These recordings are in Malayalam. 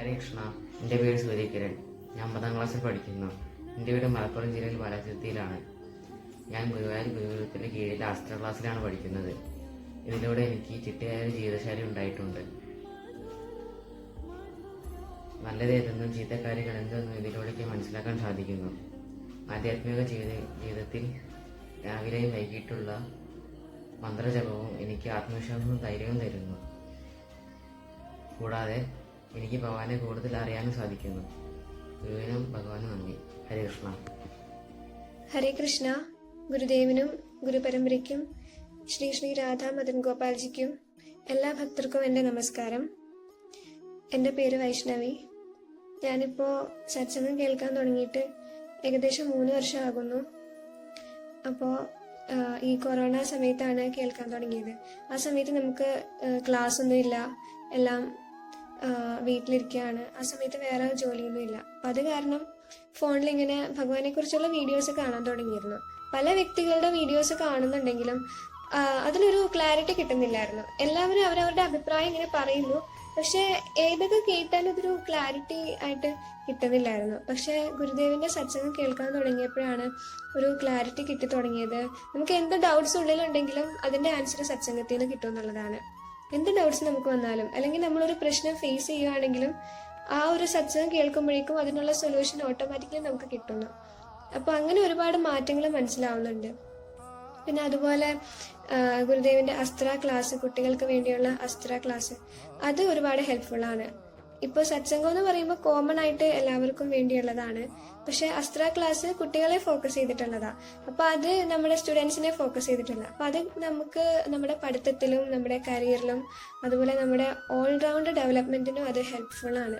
ഹരേ കൃഷ്ണ. എൻ്റെ പേര് സൂര്യകിരൺ. ഞാൻ 10ാം ക്ലാസ്സിൽ പഠിക്കുന്നു. എൻ്റെ വീട് മലപ്പുറം ജില്ലയിൽ വടക്കുതിരുത്തിയിലാണ്. ഞാൻ ഗുരുവായൂർ ഗുരുകുലത്തിൻ്റെ കീഴിലെ അസ്ത്ര ക്ലാസ്സിലാണ് പഠിക്കുന്നത്. ഇതിലൂടെ എനിക്ക് ചിട്ടയായ ഒരു ജീവിതശൈലി ഉണ്ടായിട്ടുണ്ട്. നല്ലതേതെന്നും ചീത്തക്കാര്യങ്ങൾ എന്തെന്നും ഇതിലൂടെയൊക്കെ മനസ്സിലാക്കാൻ സാധിക്കുന്നു. ആധ്യാത്മിക ജീവിതത്തിൽ രാവിലെയും വൈകിട്ടുള്ള മന്ത്രജപവും എനിക്ക് ആത്മവിശ്വാസവും ധൈര്യവും തരുന്നു. കൂടാതെ എനിക്ക് ഭഗവാനെ കൂടുതൽ അറിയാനും സാധിക്കുന്നു. ഗുരുവിനും ഭഗവാനും നന്ദി. ഹരേ കൃഷ്ണ. ഹരേ കൃഷ്ണ. ഗുരുദേവനും ഗുരുപരമ്പരയ്ക്കും ശ്രീ ശ്രീ രാധാ മദൻ ഗോപാൽജിക്കും എല്ലാ ഭക്തർക്കും എൻ്റെ നമസ്കാരം. എൻ്റെ പേര് വൈഷ്ണവി. ഞാനിപ്പോൾ സത്സംഗം കേൾക്കാൻ തുടങ്ങിയിട്ട് ഏകദേശം 3 വർഷമാകുന്നു. അപ്പോൾ ഈ കൊറോണ സമയത്താണ് കേൾക്കാൻ തുടങ്ങിയത്. ആ സമയത്ത് നമുക്ക് ക്ലാസ് ഒന്നുമില്ല, എല്ലാം വീട്ടിലിരിക്കുകയാണ്. ആ സമയത്ത് വേറെ ജോലിയൊന്നുമില്ല. അപ്പം അത് കാരണം ഫോണിൽ ഇങ്ങനെ ഭഗവാനെ കുറിച്ചുള്ള വീഡിയോസ് കാണാൻ തുടങ്ങിയിരുന്നു. പല വ്യക്തികളുടെ വീഡിയോസ് കാണുന്നുണ്ടെങ്കിലും അതിലൊരു ക്ലാരിറ്റി കിട്ടുന്നില്ലായിരുന്നു. എല്ലാവരും അവരവരുടെ അഭിപ്രായം ഇങ്ങനെ പറയുന്നു, പക്ഷെ ഏതൊക്കെ കേട്ടാലും അതൊരു ക്ലാരിറ്റി ആയിട്ട് കിട്ടുന്നില്ലായിരുന്നു. പക്ഷെ ഗുരുദേവന്റെ സത്സംഗം കേൾക്കാൻ തുടങ്ങിയപ്പോഴാണ് ഒരു ക്ലാരിറ്റി കിട്ടി തുടങ്ങിയത്. നമുക്ക് എന്ത് ഡൗട്ട്സ് ഉള്ളിലുണ്ടെങ്കിലും അതിന്റെ ആൻസർ സത്സംഗത്തിൽ നിന്ന് കിട്ടും എന്നുള്ളതാണ്. എന്ത് ഡൗട്ട്സ് നമുക്ക് വന്നാലും, അല്ലെങ്കിൽ നമ്മളൊരു പ്രശ്നം ഫേസ് ചെയ്യുകയാണെങ്കിലും ആ ഒരു സത്സംഗം കേൾക്കുമ്പോഴേക്കും അതിനുള്ള സൊല്യൂഷൻ ഓട്ടോമാറ്റിക്കലി നമുക്ക് കിട്ടുന്നു. അപ്പോൾ അങ്ങനെ ഒരുപാട് മാറ്റങ്ങൾ മനസ്സിലാവുന്നുണ്ട്. പിന്നെ അതുപോലെ ഗുരുദേവന്റെ അസ്ത്ര ക്ലാസ്, കുട്ടികൾക്ക് വേണ്ടിയുള്ള അസ്ത്ര ക്ലാസ്, അത് ഒരുപാട് ഹെൽപ്ഫുള്ളാണ്. ഇപ്പോൾ സത്സംഗം എന്ന് പറയുമ്പോൾ കോമൺ ആയിട്ട് എല്ലാവർക്കും വേണ്ടിയുള്ളതാണ്. പക്ഷെ അസ്ത്ര ക്ലാസ് കുട്ടികളെ ഫോക്കസ് ചെയ്തിട്ടുള്ളതാണ്. അപ്പോൾ അത് നമ്മുടെ സ്റ്റുഡൻസിനെ ഫോക്കസ് ചെയ്തിട്ടുള്ള. അപ്പോൾ അത് നമുക്ക് നമ്മുടെ പഠിത്തത്തിലും നമ്മുടെ കരിയറിലും അതുപോലെ നമ്മുടെ ഓൾറൗണ്ട് ഡെവലപ്മെന്റിനും അത് ഹെൽപ്ഫുള്ളാണ്.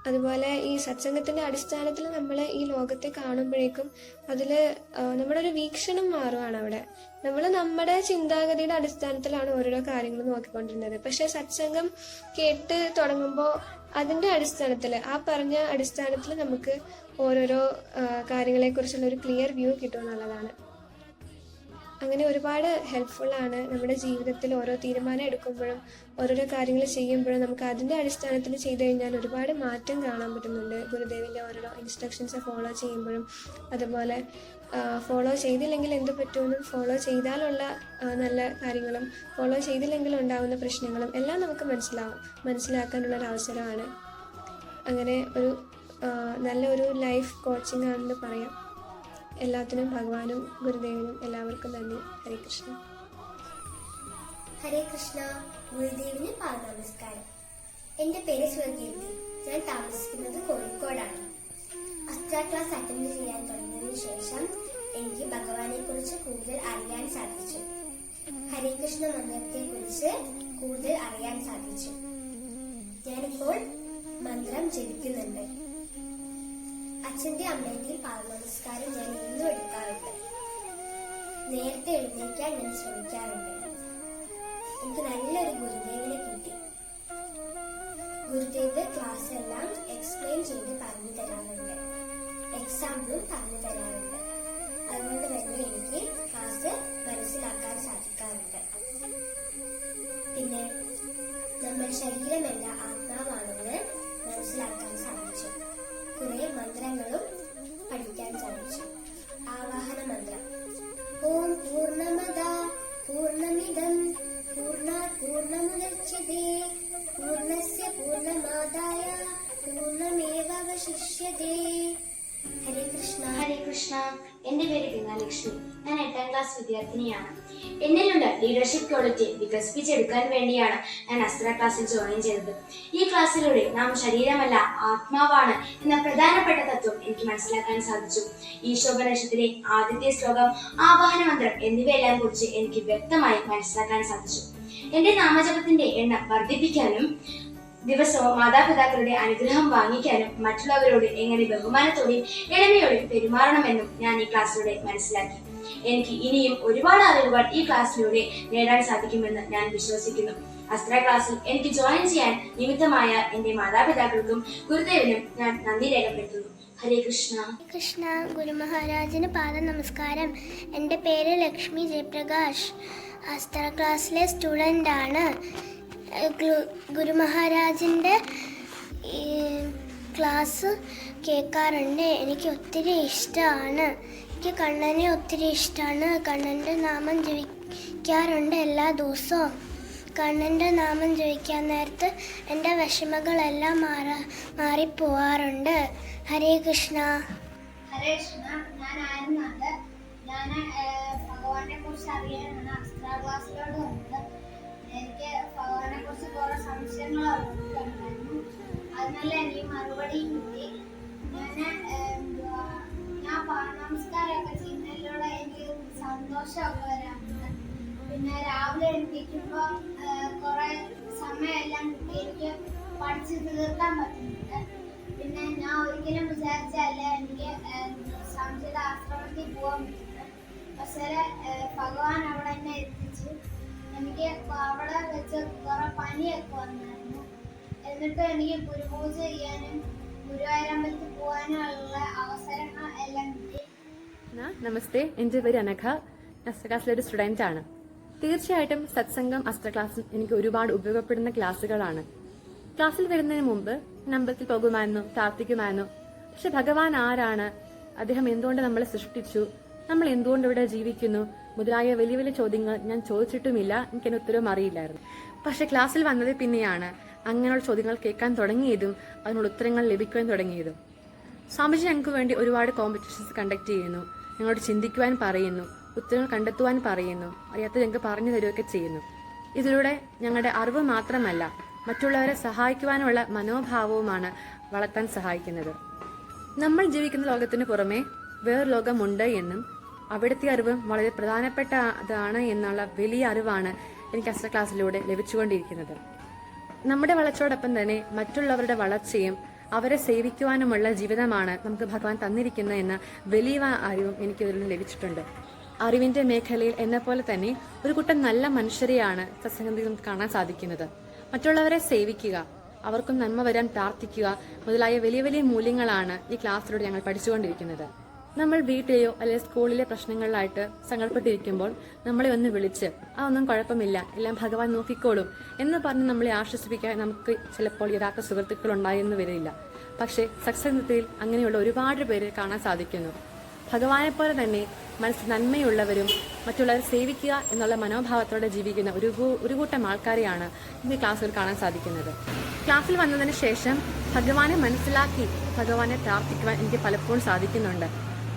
അതുപോലെ ഈ സത്സംഗത്തിന്റെ അടിസ്ഥാനത്തിൽ നമ്മൾ ഈ ലോകത്തെ കാണുമ്പോഴേക്കും അതിൽ നമ്മുടെ ഒരു വീക്ഷണം മാറുകയാണ്. അവിടെ നമ്മൾ നമ്മുടെ ചിന്താഗതിയുടെ അടിസ്ഥാനത്തിലാണ് ഓരോരോ കാര്യങ്ങൾ നോക്കിക്കൊണ്ടിരുന്നത്. പക്ഷെ സത്സംഗം കേട്ട് തുടങ്ങുമ്പോൾ അതിന്റെ അടിസ്ഥാനത്തിൽ, ആ പറഞ്ഞ അടിസ്ഥാനത്തിൽ നമുക്ക് ഓരോരോ കാര്യങ്ങളെക്കുറിച്ചുള്ള ഒരു ക്ലിയർ വ്യൂ കിട്ടുമെന്നുള്ളതാണ്. അങ്ങനെ ഒരുപാട് ഹെൽപ്ഫുള്ളാണ്. നമ്മുടെ ജീവിതത്തിൽ ഓരോ തീരുമാനം എടുക്കുമ്പോഴും ഓരോരോ കാര്യങ്ങൾ ചെയ്യുമ്പോഴും നമുക്ക് അതിൻ്റെ അടിസ്ഥാനത്തിൽ ചെയ്തു കഴിഞ്ഞാൽ ഒരുപാട് മാറ്റം കാണാൻ പറ്റുന്നുണ്ട്. ഗുരുദേവിൻ്റെ ഓരോരോ ഇൻസ്ട്രക്ഷൻസ് ഫോളോ ചെയ്യുമ്പോഴും, അതുപോലെ ഫോളോ ചെയ്തില്ലെങ്കിൽ എന്ത് പറ്റുമെന്നും, ഫോളോ ചെയ്താലുള്ള നല്ല കാര്യങ്ങളും ഫോളോ ചെയ്തില്ലെങ്കിൽ ഉണ്ടാകുന്ന പ്രശ്നങ്ങളും എല്ലാം നമുക്ക് മനസ്സിലാക്കാനുള്ളൊരു അവസരമാണ്. അങ്ങനെ ഒരു നല്ലൊരു ലൈഫ് കോച്ചിങ് ആണെന്ന് പറയാം. എല്ലാത്തിനും ഭഗവാനും ഗുരുദേവനും എല്ലാവർക്കും നന്ദി. ഹരേ കൃഷ്ണ. ഹരേ കൃഷ്ണ. ഗുരുദേവിന് നമസ്കാരം. എൻ്റെ പേര് സുരകീർത്തി. ഞാൻ താമസിക്കുന്നത് കോഴിക്കോടാണ്. അസ്ത്ര ക്ലാസ് അറ്റൻഡ് ചെയ്യാൻ തുടങ്ങിയതിനു ശേഷം എനിക്ക് ഭഗവാനെ കുറിച്ച് കൂടുതൽ അറിയാൻ സാധിച്ചു. ഹരേ കൃഷ്ണ മന്ത്രത്തെ കുറിച്ച് കൂടുതൽ അറിയാൻ സാധിച്ചു. ഞാനിപ്പോൾ മന്ത്രം ജപിക്കുന്നുണ്ട്. അച്ഛന്റെ അമ്മയുടെയും നമസ്കാരം ഞാൻ എന്നും എടുക്കാറുണ്ട്. നേരത്തെ എഴുന്നേൽക്കാൻ ഞാൻ ശ്രമിക്കാറുണ്ട്. എനിക്ക് നല്ലൊരു ഗുരുദേവനെ കിട്ടി. ഗുരുദേവ് ക്ലാസ് എല്ലാം എക്സ്പ്ലെയിൻ ചെയ്ത് പറഞ്ഞു തരാറുണ്ട്, എക്സാമ്പിളും പറഞ്ഞു തരാറുണ്ട്. അതുകൊണ്ട് തന്നെ എനിക്ക് ക്ലാസ് മനസ്സിലാക്കാൻ സാധിക്കാറുണ്ട്. പിന്നെ നമ്മൾ ശരീരമല്ല ആത്മാവാണെന്ന് മനസ്സിലാക്കാൻ സാധിച്ചു. കുറെ മന്ത്രങ്ങളും പഠിക്കാൻ സാധിച്ചു. ആവാഹന മന്ത്രം: ഓം പൂർണ്ണമദ പൂർണ്ണമിദം പൂർണ്ണാത് പൂർണ്ണമുദച്യതേ പൂർണ്ണസ്യ പൂർണ്ണമാദായ പൂർണ്ണമേവാവശിഷ്യതേ. ഹരേ കൃഷ്ണ. ഹരേ കൃഷ്ണ. എന്റെ പേര് ഗംഗാലക്ഷ്മി. ഞാൻ 8ാം ക്ലാസ് വിദ്യാർത്ഥിനിയാണ്. എന്നിലുള്ള ലീഡർഷിപ്പ് ക്വാളിറ്റി വികസിപ്പിച്ചെടുക്കാൻ വേണ്ടിയാണ് ഞാൻ അസ്ത്ര ക്ലാസ്സിൽ ജോയിൻ ചെയ്തത്. ഈ ക്ലാസ്സിലൂടെ നാം ശരീരമല്ല ആത്മാവാണ് എന്ന പ്രധാനപ്പെട്ട തത്വം എനിക്ക് മനസ്സിലാക്കാൻ സാധിച്ചു. ഈശോപനിഷത്തിലെ ആദ്യത്തെ ശ്ലോകം, ആവാഹന മന്ത്രം എന്നിവയെല്ലാം കുറിച്ച് എനിക്ക് വ്യക്തമായി മനസ്സിലാക്കാൻ സാധിച്ചു. എന്റെ നാമജപത്തിന്റെ എണ്ണം വർദ്ധിപ്പിക്കാനും ദിവസവും മാതാപിതാക്കളുടെ അനുഗ്രഹം വാങ്ങിക്കാനും മറ്റുള്ളവരോട് എങ്ങനെ ബഹുമാനത്തോടെയും എളിമയോടെയും പെരുമാറണമെന്നും ഞാൻ ഈ ക്ലാസ്സിലൂടെ മനസ്സിലാക്കി. എനിക്ക് ഇനിയും ഒരുപാട് അറിവുകൾ ഈ ക്ലാസ്സിലൂടെ നേടാൻ സാധിക്കുമെന്ന് ഞാൻ വിശ്വസിക്കുന്നു. അസ്ത്ര ക്ലാസ്സിൽ എനിക്ക് ജോയിൻ ചെയ്യാൻ നിമിത്തമായ എന്റെ മാതാപിതാക്കൾക്കും ഗുരുദേവനും ഞാൻ നന്ദി രേഖപ്പെടുത്തുന്നു. ഹരേ കൃഷ്ണ. കൃഷ്ണ. ഗുരുമഹാരാജിന് നമസ്കാരം. എൻ്റെ പേര് ലക്ഷ്മി ജയപ്രകാശ്. അസ്ത്ര ക്ലാസ്സിലെ സ്റ്റുഡൻ്റ് ആണ്. ഗുരുമഹാരാജിൻ്റെ ഈ ക്ലാസ് കേൾക്കാറുണ്ട്. എനിക്ക് ഒത്തിരി ഇഷ്ടമാണ്. എനിക്ക് കണ്ണനെ ഒത്തിരി ഇഷ്ടമാണ്. കണ്ണൻ്റെ നാമം ജപിക്കാറുണ്ട് എല്ലാ ദിവസവും. കണ്ണൻ്റെ നാമം ജപിക്കാൻ നേരത്ത് എൻ്റെ വിഷമങ്ങളെല്ലാം മാറിപ്പോവാറുണ്ട്. ഹരേ കൃഷ്ണ. ഹരേ കൃഷ്ണ. ഞാൻ ഭഗവാനെ കുറിച്ച് അറിയാനാണ് അസ്ത്ര ക്ലാസ്സിലോട്ട് വന്നത്. എനിക്ക് ഭഗവാനെ കുറിച്ച് കുറെ സംശയങ്ങളുണ്ടായിരുന്നു. അതിനെല്ലാം എനിക്ക് മറുപടിയും കിട്ടി. ഞാൻ നമസ്കാരമൊക്കെ ചെയ്യുന്നതിലൂടെ എനിക്ക് സന്തോഷമൊക്കെ വരാറുണ്ട്. പിന്നെ രാവിലെ എണീക്കുമ്പോൾ കുറെ സമയമെല്ലാം കിട്ടി എനിക്ക് പഠിച്ച് തീർക്കാൻ പറ്റുന്നുണ്ട്. പിന്നെ ഞാൻ ഒരിക്കലും വിചാരിച്ചല്ല എനിക്ക് സംഗീത ആശ്രമത്തിൽ പോകാൻ പറ്റുന്നത്. പക്ഷേ ഭഗവാൻ അവിടെ എന്നെ എത്തിച്ചു. എനിക്ക് അവിടെ വെച്ച് കുറെ പനിയൊക്കെ വന്നായിരുന്നു. എന്നിട്ട് എനിക്ക് ഗുരുപൂജ ചെയ്യാനും ഗുരുവായൂരമ്പലത്തിൽ പോകാനുള്ള അവസരങ്ങൾ എല്ലാം കിട്ടി. നമസ്തേ, എൻ്റെ പേര് അനഘ. അസ്ത്ര ക്ലാസ്സിലൊരു സ്റ്റുഡൻ്റ് ആണ്. തീർച്ചയായിട്ടും സത്സംഗം അസ്ത്ര ക്ലാസ്സും എനിക്ക് ഒരുപാട് ഉപയോഗപ്പെടുന്ന ക്ലാസ്സുകളാണ്. ക്ലാസ്സിൽ വരുന്നതിന് മുമ്പ് ഞാൻ അമ്പലത്തിൽ പോകുമായിരുന്നു, പ്രാർത്ഥിക്കുമായിരുന്നു. പക്ഷെ ഭഗവാൻ ആരാണ്, അദ്ദേഹം എന്തുകൊണ്ട് നമ്മളെ സൃഷ്ടിച്ചു, നമ്മൾ എന്തുകൊണ്ട് ഇവിടെ ജീവിക്കുന്നു മുതലായ വലിയ വലിയ ചോദ്യങ്ങൾ ഞാൻ ചോദിച്ചിട്ടുമില്ല. എനിക്കതിന് ഉത്തരവും അറിയില്ലായിരുന്നു. പക്ഷെ ക്ലാസ്സിൽ വന്നത് പിന്നെയാണ് അങ്ങനെയുള്ള ചോദ്യങ്ങൾ കേൾക്കാൻ തുടങ്ങിയതും അതിനുള്ള ഉത്തരങ്ങൾ ലഭിക്കാൻ തുടങ്ങിയതും. സ്വാമിജി ഞങ്ങൾക്ക് വേണ്ടി ഒരുപാട് കോമ്പറ്റീഷൻസ് കണ്ടക്ട് ചെയ്യുന്നു. ഞങ്ങളോട് ചിന്തിക്കുവാൻ പറയുന്നു, ഉത്തരങ്ങൾ കണ്ടെത്തുവാൻ പറയുന്നു, അറിയാത്ത ഞങ്ങൾക്ക് പറഞ്ഞു തരുകയൊക്കെ ചെയ്യുന്നു. ഇതിലൂടെ ഞങ്ങളുടെ അറിവ് മാത്രമല്ല മറ്റുള്ളവരെ സഹായിക്കുവാനുള്ള മനോഭാവവുമാണ് വളർത്താൻ സഹായിക്കുന്നത്. നമ്മൾ ജീവിക്കുന്ന ലോകത്തിന് പുറമെ വേറെ ലോകമുണ്ട് എന്നും അവിടുത്തെ അറിവ് വളരെ പ്രധാനപ്പെട്ടതാണ് എന്നുള്ള വലിയ അറിവാണ് എനിക്ക് അസ്ത്ര ക്ലാസ്സിലൂടെ ലഭിച്ചുകൊണ്ടിരിക്കുന്നത്. നമ്മുടെ വളർച്ചയോടൊപ്പം തന്നെ മറ്റുള്ളവരുടെ വളർച്ചയും അവരെ സേവിക്കുവാനുമുള്ള ജീവിതമാണ് നമുക്ക് ഭഗവാൻ തന്നിരിക്കുന്നത് എന്ന വലിയ അറിവും എനിക്ക് ഇതിൽ ലഭിച്ചിട്ടുണ്ട്. അറിവിന്റെ മേഖലയിൽ എന്നെപ്പോലെ തന്നെ ഒരു കൂട്ടം നല്ല മനുഷ്യരെയാണ് സത്സംഗത്തിൽ നമുക്ക് കാണാൻ സാധിക്കുന്നത്. മറ്റുള്ളവരെ സേവിക്കുക, അവർക്കും നന്മ വരാൻ പ്രാർത്ഥിക്കുക മുതലായ വലിയ വലിയ മൂല്യങ്ങളാണ് ഈ ക്ലാസ്സിലൂടെ ഞങ്ങൾ പഠിച്ചുകൊണ്ടിരിക്കുന്നത്. നമ്മൾ വീട്ടിലെയോ അല്ലെങ്കിൽ സ്കൂളിലെ പ്രശ്നങ്ങളിലായിട്ട് സങ്കടപ്പെട്ടിരിക്കുമ്പോൾ നമ്മളെ ഒന്ന് വിളിച്ച് അതൊന്നും കുഴപ്പമില്ല, എല്ലാം ഭഗവാൻ നോക്കിക്കോളും എന്ന് പറഞ്ഞ് നമ്മളെ ആശ്വസിപ്പിക്കാൻ നമുക്ക് ചിലപ്പോൾ യഥാർത്ഥ സുഹൃത്തുക്കൾ ഉണ്ടായെന്ന് വരില്ല. പക്ഷേ സത്സംഗത്തിൽ അങ്ങനെയുള്ള ഒരുപാട് പേര് കാണാൻ സാധിക്കുന്നു. ഭഗവാനെ പോലെ തന്നെ മനസ്സിൽ നന്മയുള്ളവരും മറ്റുള്ളവരെ സേവിക്കുക എന്നുള്ള മനോഭാവത്തോടെ ജീവിക്കുന്ന ഒരു കൂട്ടം ആൾക്കാരെയാണ് ഇന്ന് ക്ലാസ്സിൽ കാണാൻ സാധിക്കുന്നത്. ക്ലാസ്സിൽ വന്നതിന് ശേഷം ഭഗവാനെ മനസ്സിലാക്കി ഭഗവാനെ പ്രാർത്ഥിക്കുവാൻ എനിക്ക് പലപ്പോഴും സാധിക്കുന്നുണ്ട്.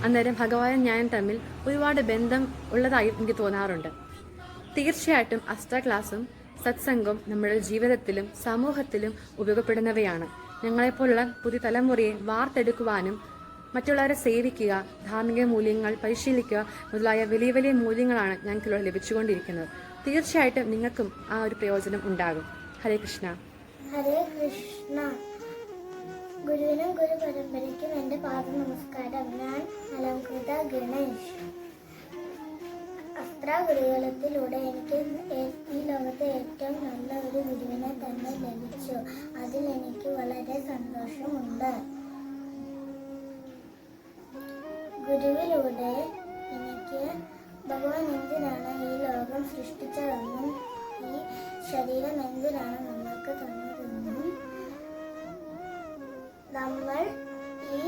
അന്നേരം ഭഗവാനും ഞാനും തമ്മിൽ ഒരുപാട് ബന്ധം ഉള്ളതായി എനിക്ക് തോന്നാറുണ്ട്. തീർച്ചയായിട്ടും അസ്ത്ര ക്ലാസും സത്സംഗവും നമ്മുടെ ജീവിതത്തിലും സമൂഹത്തിലും ഉപയോഗപ്പെടുന്നവയാണ്. ഞങ്ങളെപ്പോലുള്ള പുതിയ തലമുറയെ വാർത്തെടുക്കുവാനും മറ്റുള്ളവരെ സേവിക്കുക, ധാർമ്മിക മൂല്യങ്ങൾ പരിശീലിക്കുക മുതലായ വലിയ വലിയ മൂല്യങ്ങളാണ് ഞങ്ങൾക്കിവിടെ ലഭിച്ചുകൊണ്ടിരിക്കുന്നത്. തീർച്ചയായിട്ടും നിങ്ങൾക്കും ആ ഒരു പ്രയോജനം ഉണ്ടാകും. ഹരേ കൃഷ്ണ. ഹരേ കൃഷ്ണ. ഗുരുവിനും ഗുരു പരമ്പരയ്ക്കും എൻ്റെ പാദ നമസ്കാരം. ഞാൻ അലംകൃത ഗണേഷ്. അസ്ത്ര ഗുരുകുലത്തിലൂടെ എനിക്ക് ഈ ലോകത്തെ ഏറ്റവും നല്ല ഒരു ഗുരുവിനെ തന്നെ ലഭിച്ചു. അതിൽ എനിക്ക് വളരെ സന്തോഷമുണ്ട്. ഗുരുവിലൂടെ എനിക്ക് ഭഗവാൻ എന്തിനാണ് ഈ ലോകം സൃഷ്ടിച്ചതെന്നും ഈ ശരീരം എന്തിനാണ് നമ്മൾക്ക് തന്നതെന്നും നമ്മൾ ഈ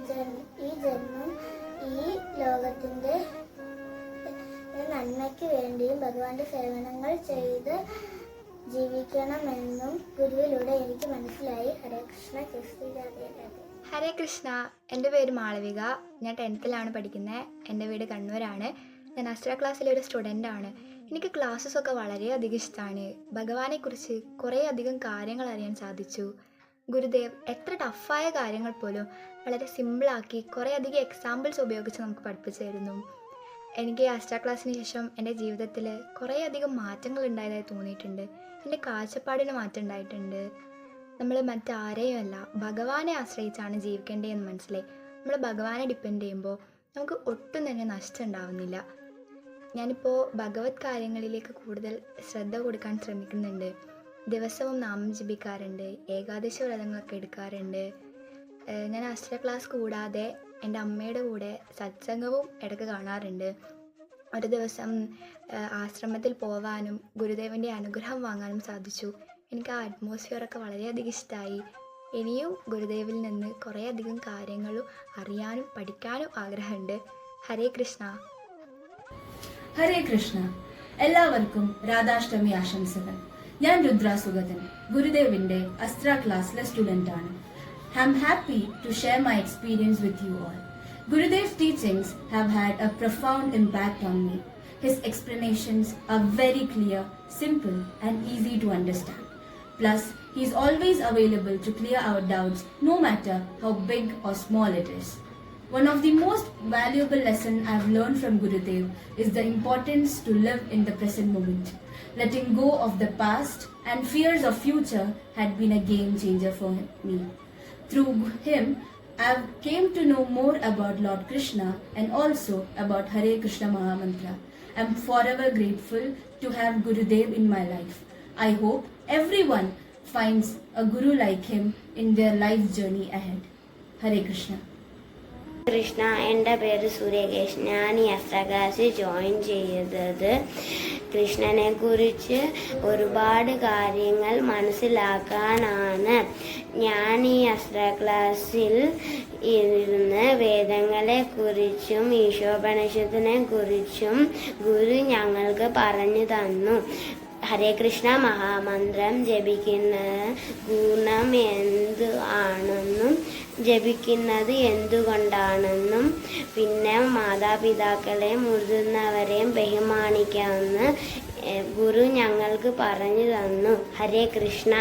ജന്മം ഈ ലോകത്തിൻ്റെ നന്മയ്ക്ക് വേണ്ടിയും ഭഗവാന്റെ സേവനങ്ങൾ ചെയ്ത് ജീവിക്കണമെന്നും ഗുരുവിലൂടെ എനിക്ക് മനസ്സിലായി. ഹരേ കൃഷ്ണ. ഹരേ കൃഷ്ണ. എൻ്റെ പേര് മാളവിക. ഞാൻ 10th പഠിക്കുന്നത്. എൻ്റെ വീട് കണ്ണൂരാണ്. ഞാൻ അസ്ത്ര ക്ലാസ്സിലെ ഒരു സ്റ്റുഡൻ്റാണ്. എനിക്ക് ക്ലാസ്സസൊക്കെ വളരെയധികം ഇഷ്ടമാണ്. ഭഗവാനെക്കുറിച്ച് കുറേ അധികം കാര്യങ്ങൾ അറിയാൻ സാധിച്ചു. ഗുരുദേവ് എത്ര ടഫായ കാര്യങ്ങൾ പോലും വളരെ സിമ്പിളാക്കി കുറേ അധികം എക്സാമ്പിൾസ് ഉപയോഗിച്ച് നമുക്ക് പഠിപ്പിച്ചു തരുന്നു. എനിക്ക് അസ്ത്ര ക്ലാസ്സിന് ശേഷം എൻ്റെ ജീവിതത്തിൽ കുറേ അധികം മാറ്റങ്ങൾ ഉണ്ടായതായി തോന്നിയിട്ടുണ്ട്. എൻ്റെ കാഴ്ചപ്പാടിന് മാറ്റം ഉണ്ടായിട്ടുണ്ട്. നമ്മൾ മറ്റാരെയും അല്ല ഭഗവാനെ ആശ്രയിച്ചാണ് ജീവിക്കേണ്ടതെന്ന് മനസ്സിലായി. നമ്മൾ ഭഗവാനെ ഡിപ്പെൻഡ് ചെയ്യുമ്പോൾ നമുക്ക് ഒട്ടും തന്നെ നഷ്ടം ഉണ്ടാവുന്നില്ല. ഞാനിപ്പോൾ ഭഗവത് കാര്യങ്ങളിലേക്ക് കൂടുതൽ ശ്രദ്ധ കൊടുക്കാൻ ശ്രമിക്കുന്നുണ്ട്. ദിവസവും നാമം ജപിക്കാറുണ്ട്, ഏകാദശി വ്രതങ്ങളൊക്കെ എടുക്കാറുണ്ട്. ഞാൻ അസ്ത്ര ക്ലാസ് കൂടാതെ എൻ്റെ അമ്മയുടെ കൂടെ സത്സംഗവും ഇടയ്ക്ക് കാണാറുണ്ട്. ഒരു ദിവസം ആശ്രമത്തിൽ പോവാനും ഗുരുദേവൻ്റെ അനുഗ്രഹം വാങ്ങാനും സാധിച്ചു. എനിക്ക് ആ അറ്റ്മോസ്ഫിയറൊക്കെ വളരെയധികം ഇഷ്ടമായി. ഇനിയും ഗുരുദേവിൽ നിന്ന് കുറേയധികം കാര്യങ്ങളും അറിയാനും പഠിക്കാനും ആഗ്രഹമുണ്ട്. ഹരേ കൃഷ്ണ. ഹരേ കൃഷ്ണ. എല്ലാവർക്കും രാധാഷ്ടമി ആശംസകൾ. ഞാൻ രുദ്ര സുഗതൻ, ഗുരുദേവിന്റെ അസ്ത്ര ക്ലാസ്സിലെ സ്റ്റുഡന്റ് ആണ്. I am happy to share my experience with you all. Gurudev's teachings have had a profound impact on me. His explanations are very clear, simple, and easy to understand. Plus, he is always available to clear our doubts, no matter how big or small it is. One of the most valuable lessons I have learned from Gurudev is the importance to live in the present moment. Letting go of the past and fears of future had been a game changer for me. Through him, I have came to know more about Lord Krishna and also about Hare Krishna Mahamantra. I am forever grateful to have Gurudev in my life. I hope everyone finds a guru like him in their life journey ahead. Hare Krishna. Krishna, എൻ്റെ പേര് സൂര്യകേശ്. ഞാൻ ഈ അസ്ത്ര ക്ലാസ്സിൽ ജോയിൻ ചെയ്തത് കൃഷ്ണനെ കുറിച്ച് ഒരുപാട് കാര്യങ്ങൾ മനസ്സിലാക്കാനാണ്. ഞാൻ ഈ അസ്ത്ര ക്ലാസ്സിൽ ഇരുന്ന് വേദങ്ങളെ കുറിച്ചും ഈശോപനിഷത്തിനെ കുറിച്ചും ഗുരു ഞങ്ങൾക്ക് പറഞ്ഞു തന്നു. ഹരേ കൃഷ്ണ മഹാമന്ത്രം ജപിക്കുന്ന ഗുണം എന്ത് ആണെന്നും ജപിക്കുന്നത് എന്തുകൊണ്ടാണെന്നും പിന്നെ മാതാപിതാക്കളെയും മുതിർന്നവരെയും ബഹുമാനിക്കാമെന്ന് ഗുരു ഞങ്ങൾക്ക് പറഞ്ഞു തന്നു. ഹരേ കൃഷ്ണ.